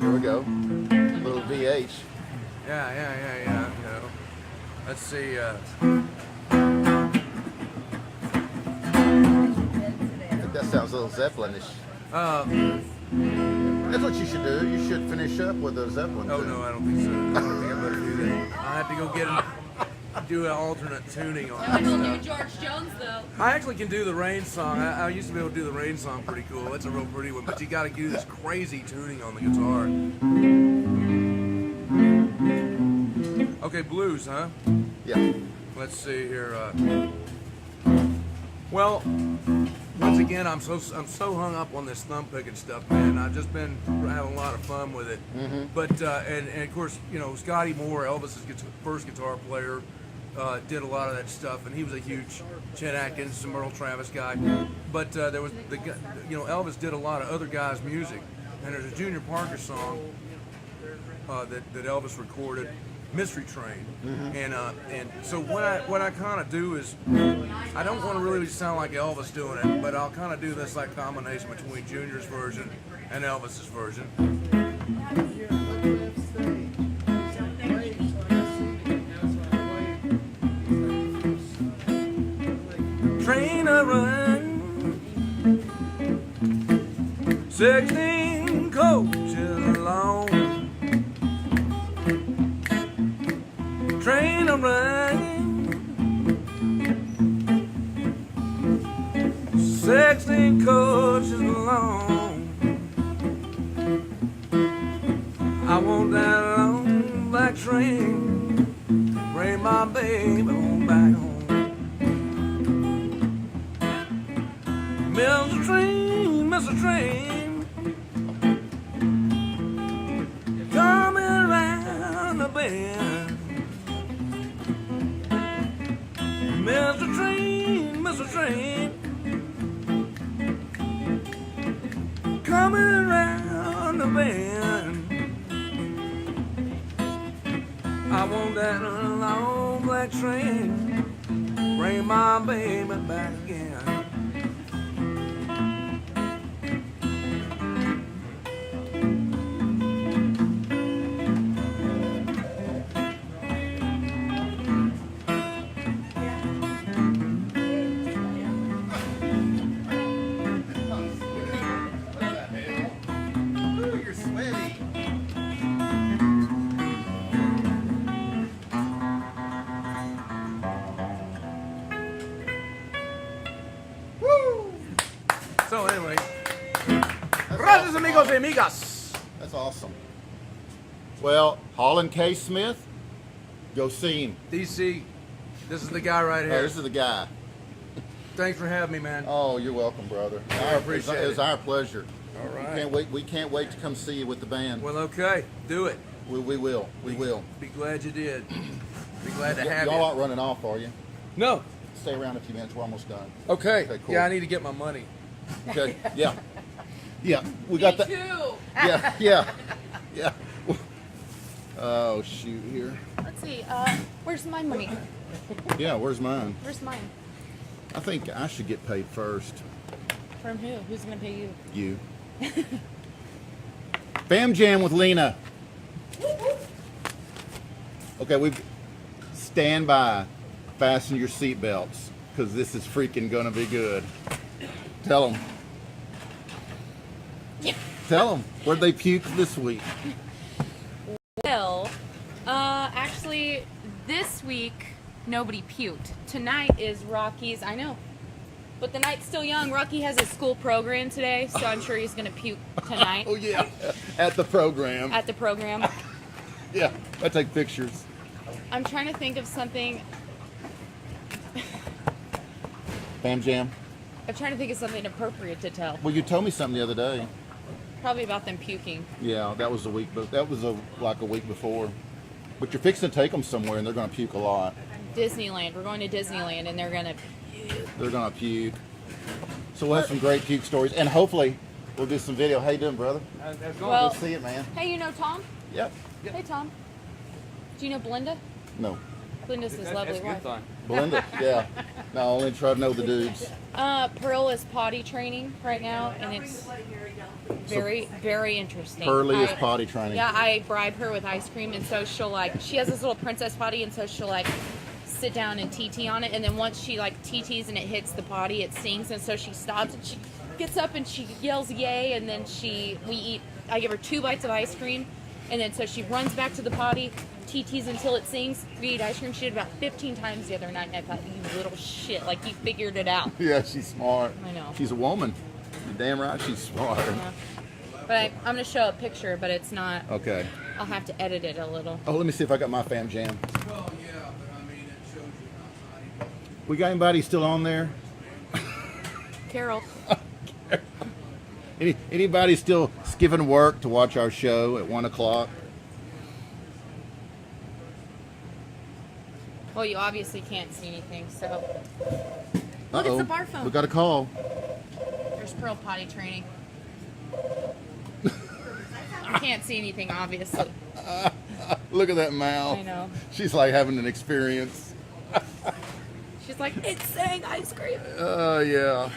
Here we go. Little VH. Yeah. You know. Let's see. I think that sounds a little Zeppelinish. That's what you should do. You should finish up with a Zeppelin. Oh tune. no, I don't think so. I don't think I better do that. I have to go do an alternate tuning on I that will do stuff. George Jones though. I actually can do the Rain song. I used to be able to do the Rain song pretty cool. That's a real pretty one, but you got to do this crazy tuning on the guitar. Okay, blues, huh? Yeah. Let's see here. Well, once again, I'm so hung up on this thumb picking stuff, man. I've just been having a lot of fun with it. But and of course, you know, Scotty Moore, Elvis's first guitar player, did a lot of that stuff, and he was a huge Chet Atkins, and Merle Travis guy. But there was Elvis did a lot of other guys' music, and there's a Junior Parker song that Elvis recorded, Mystery Train, and so what I kind of do is I don't want to really sound like Elvis doing it, but I'll kind of do this like combination between Junior's version and Elvis's version. Train a run, 16 coaches long. Train a run, 16 coaches long. I want that long black train, bring my baby on back home. Miss a train, coming around the bend. Miss a train, coming around the bend. I want that long black train, bring my baby back again. You're sweaty. Woo! So anyway, gracias amigos y amigas. That's awesome. Well, Holland K. Smith, go see him. DC, this is the guy right Oh, here. this is the guy. Thanks for having me, man. Oh, you're welcome, brother. I appreciate It's it. our pleasure. All right. We can't wait to come see you with the band. Well, okay, do it. We will. We will. Be glad you did. Be glad to have Y'all you. aren't running off, are you? No. Stay around a few minutes. We're almost done. Okay. Okay, cool. Yeah, I need to get my money. Okay. Yeah. Yeah. We got that. Two. Yeah. Oh shoot! Here. Let's see. Where's my money? Yeah. Where's mine? Where's mine? I think I should get paid first. From who? Who's gonna pay you? You. Bam Jam with Lena. Okay, we stand by. Fasten your seatbelts, because this is freaking gonna be good. Tell them. Tell them. Where'd they puke this week? Well, actually, this week nobody puked. Tonight is Rocky's. I know, but the night's still young. Rocky has a school program today, so I'm sure he's gonna puke tonight Oh yeah, at the program. at the program. Yeah, I take pictures. I'm trying to think of something. Bam Jam. I'm trying to think of something appropriate to tell. Well, you told me something the other day. Probably about them puking. Yeah, that was a week, but that was like a week before. But you're fixing to take them somewhere, and they're going to puke a lot. Disneyland. We're going to Disneyland, and they're gonna. They're going to puke. So we'll have some great puke stories, and hopefully we'll do some video. How you doing, brother? Well, Good to see it, man. hey, you know Tom? Yep. Hey, Tom. Do you know Belinda? No. Belinda's his lovely wife. Belinda? Yeah. No, I only try to know the dudes. Pearl is potty training right now, and it's very, very interesting. Pearly is potty training. Yeah, I bribe her with ice cream, and so she'll she has this little princess potty, and so she'll sit down and TT on it, and then once she TTs and it hits the potty, it sings, and so she stops and she gets up and she yells yay, and then I give her 2 bites of ice cream, and then so she runs back to the potty, TTs until it sings, we eat ice cream. She did about 15 times the other night, and I thought, you little shit, you figured it out. Yeah, she's smart. I know. She's a woman. You're damn right she's smart. Yeah. But I'm going to show a picture, but it's not. Okay. I'll have to edit it a little. Oh, let me see if I got my fam jam. Well, yeah, but I mean, it shows you how tiny. We got anybody still on there? Carol. Anybody still skipping work to watch our show at 1 o'clock? Well, you obviously can't see anything, so. Look, it's the bar phone. We got a call. There's Pearl potty training. You can't see anything, obviously. Look at that mouth. I know. She's like having an experience. She's like, it's saying ice cream. Yeah.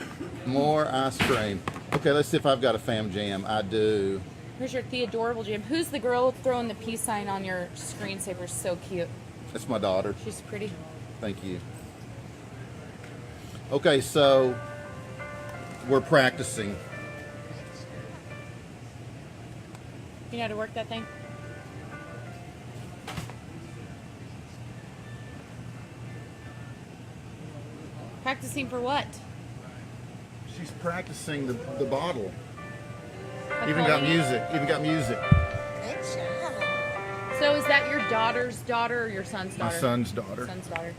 More ice cream. Okay, let's see if I've got a fam jam. I do. Here's your Theodorable jam. Who's the girl throwing the peace sign on your screensaver? So cute. That's my daughter. She's pretty. Thank you. Okay, so we're practicing. You know how to work that thing? Practicing for what? She's practicing the bottle. That's Even all got you need? music. Even got music. So is that your daughter's daughter or your son's My daughter? son's daughter. Son's daughter.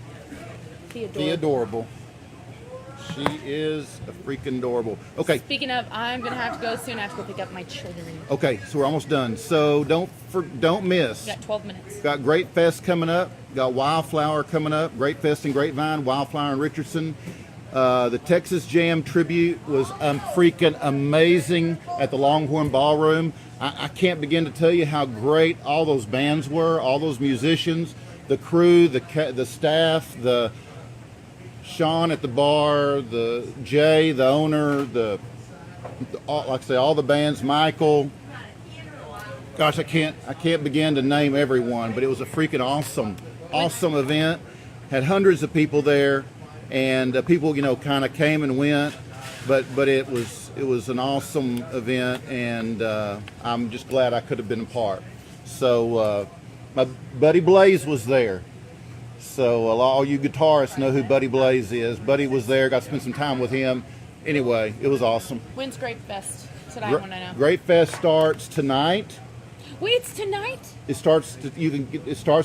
Theodorable. She is a freaking adorable. Okay. Speaking of, I'm gonna have to go soon. I have to go pick up my children. Okay, so we're almost done. So don't miss. We got 12 minutes. Got Great Fest coming up. Got Wildflower coming up. Great Fest in Grapevine. Wildflower in Richardson. The Texas Jam tribute was freaking amazing at the Longhorn Ballroom. I can't begin to tell you how great all those bands were, all those musicians, the crew, the staff, the Sean at the bar, the Jay, the owner, like I say, all the bands, Michael. Gosh, I can't begin to name everyone, but it was a freaking awesome event. Had hundreds of people there, and people, kind of came and went, but it was an awesome event, and I'm just glad I could have been a part. So my buddy Blaze was there. So all you guitarists know who Buddy Blaze is. Buddy was there, got to spend some time with him. Anyway, it was awesome. When's Grape Fest? That's what I want to know. Great Fest starts tonight. Wait, it's tonight? It starts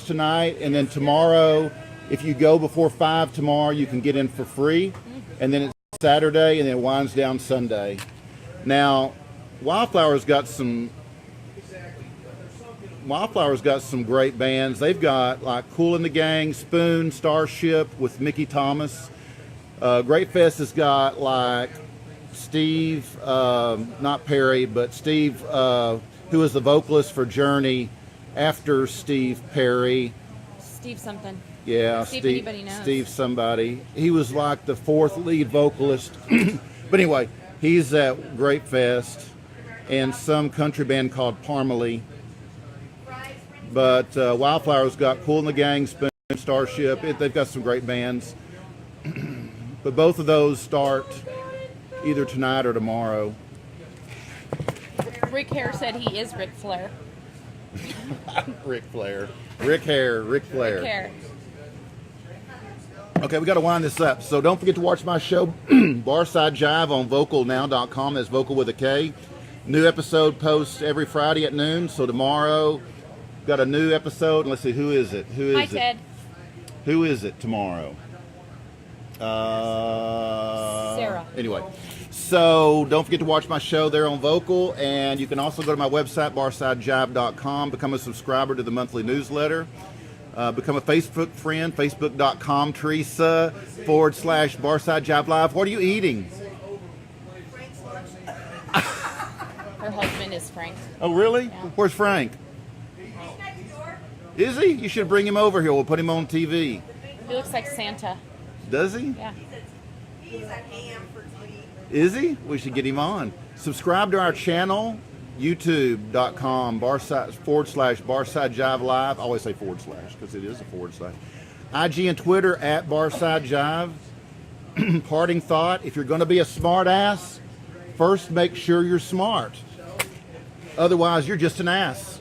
tonight, and then tomorrow, if you go before 5 tomorrow, you can get in for free. And then it's Saturday, and then it winds down Sunday. Now, Wildflower's got some great bands. They've got like Kool and the Gang, Spoon, Starship with Mickey Thomas. Great Fest has got like Steve, not Perry, but Steve, who is the vocalist for Journey after Steve Perry. Steve something. Yeah, Steve anybody knows. Steve somebody. He was like the 4th lead vocalist. But anyway, he's at Great Fest and some country band called Parmalee. But Wildflower's got Kool and the Gang, Spoon, Starship. They've got some great bands. But both of those start either tonight or tomorrow. Rick Hare said he is Ric Flair. Ric Flair. Rick Hare, Ric Flair. Rick Hare. Okay, we got to wind this up. So don't forget to watch my show, Barside Jive, on vocalnow.com. That's vocal with a K. New episode posts every Friday at noon. So tomorrow, got a new episode. Let's see, who is it? Hi, Ted. Who is it tomorrow? Sarah. Anyway, so don't forget to watch my show there on Vocal, and you can also go to my website, barsidejive.com, become a subscriber to the monthly newsletter, become a Facebook friend, facebook.com, Teresa /Barside Jive Live. What are you eating? Her husband is Frank. Oh, really? Yeah. Where's Frank? Is he? You should bring him over here. We'll put him on TV. He looks like Santa. Does he? Yeah. Is he? We should get him on. Subscribe to our channel, youtube.com /Barside Jive Live. I always say / because it is a /. IG and Twitter @Barside Jive. Parting thought, if you're going to be a smart ass, first make sure you're smart. Otherwise, you're just an ass.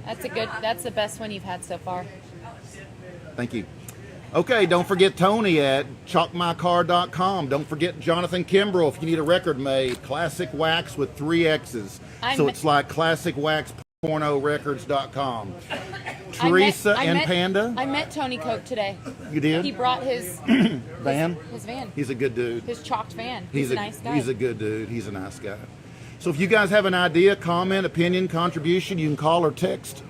That's the best one you've had so far. Thank you. Okay, don't forget Tony at chalkmycar.com. Don't forget Jonathan Kimbrell if you need a record made. Classic Wax with 3 X's. So it's like classicwaxpornorecords.com. Teresa and Panda. I met Tony Coke today. You did? He brought his van? His van. He's a good dude. His chalked van. He's a nice guy. He's a good dude. He's a nice guy. So if you guys have an idea, comment, opinion, contribution, you can call or text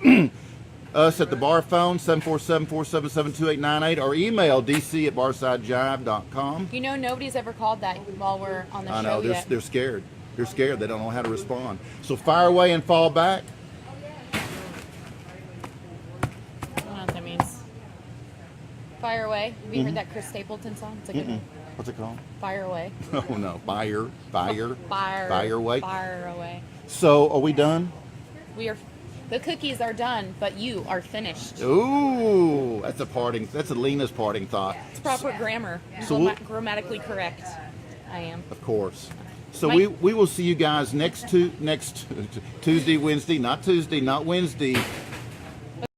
us at the bar phone, 747-477-2898, or email dc@barsidejive.com. You know, nobody's ever called that while we're on the I show know, yet. they're scared. They're scared. They don't know how to respond. So fire away and fall back. I don't know what that means. Fire Away. Have you heard that Chris Stapleton song? It's a good one. What's it called? Fire Away. Oh, no. Fire away. Fire Away. So are we done? The cookies are done, but you are finished. Ooh, that's Lena's parting thought. It's proper grammar. So Grammatically correct. I am. Of course. So we will see you guys next Tuesday, Wednesday, not Tuesday, not Wednesday,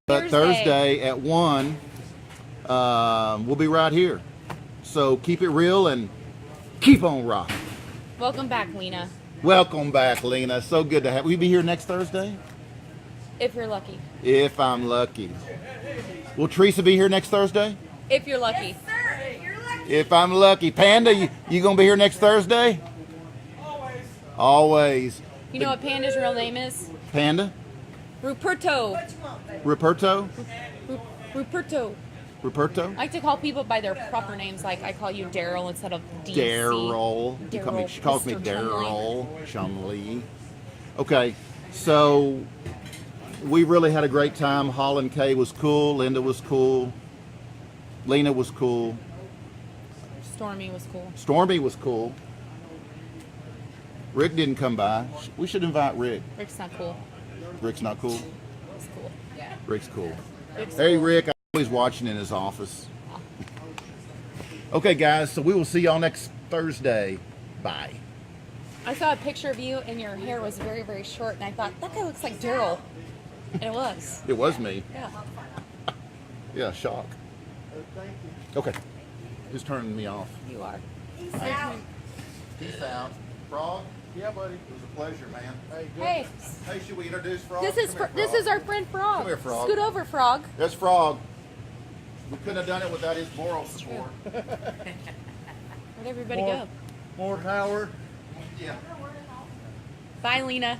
but Thursday at 1. We'll be right here. So keep it real and keep on rocking. Welcome back, Lena. Welcome back, Lena. So good to have. Will you be here next Thursday? If you're lucky. If I'm lucky. Will Teresa be here next Thursday? If you're lucky. If I'm lucky. Panda, you gonna be here next Thursday? Always. You know what Panda's real name is? Panda? Ruperto. Ruperto? Ruperto. Ruperto? I like to call people by their proper names. Like I call you Daryl instead of DC. Daryl. She calls me Mr. Daryl Chumley. Okay, so we really had a great time. Holland K was cool. Linda was cool. Lena was cool. Stormy was cool. Stormy was cool. Rick didn't come by. We should invite Rick. Rick's not cool. Rick's not cool? He's cool. Yeah. Rick's cool. Rick's Hey, cool. Rick, I'm always watching in his office. Okay, guys, so we will see y'all next Thursday. Bye. I saw a picture of you and your hair was very, very short, and I thought, that guy looks like Daryl. And it was. It was me. Yeah. Yeah, shock. Okay. Who's turning me off? You are. Peace out. Frog? Yeah, buddy. It was a pleasure, man. Hey, Hey, should we introduce Frog? this is Come here, this Frog. is our friend Frog. Come here, Frog. Scoot over, Frog. There's Frog. We couldn't have done it without his moral support. Where'd everybody go? More Howard. Yeah. Bye, Lena.